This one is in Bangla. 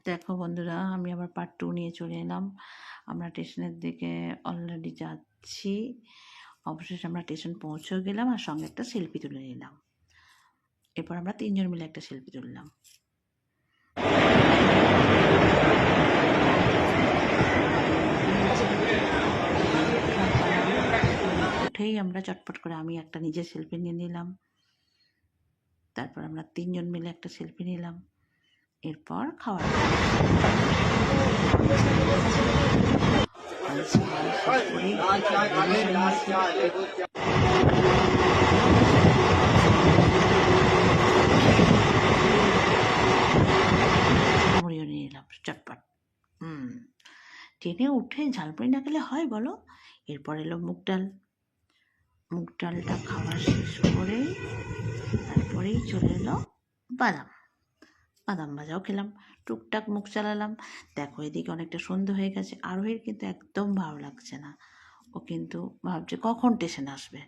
দেখো বন্ধুরা, আমি আবার পার্ট 2 নিয়ে চলে এলাম। আমরা স্টেশনের দিকে অলরেডি যাচ্ছি। অবশেষে আমরা স্টেশন পৌঁছেও গেলাম আর সঙ্গে একটা সেলফি তুলে নিলাম। এরপর আমরা 3 জন মিলে একটা সেলফি তুললাম। উঠেই আমরা চটপট করে আমি একটা নিজের সেলফি নিয়ে নিলাম। তারপর আমরা 3 জন মিলে একটা সেলফি নিলাম। এরপর খাওয়া নিয়ে নিলাম চটপট। ট্রেনে উঠে ঝালমুড়ি না খেলে হয় বলো? এরপর এলো মুগ ডাল। মুগ ডালটা খাওয়া শেষ করে তারপরেই চলে এলো বাদাম। বাদাম ভাজাও খেলাম, টুকটাক মুখ চালালাম। দেখো এদিকে অনেকটা সন্ধ্যে হয়ে গেছে। আরোহীর কিন্তু একদম ভালো লাগছে না। ও কিন্তু ভাবছে কখন স্টেশন আসবে।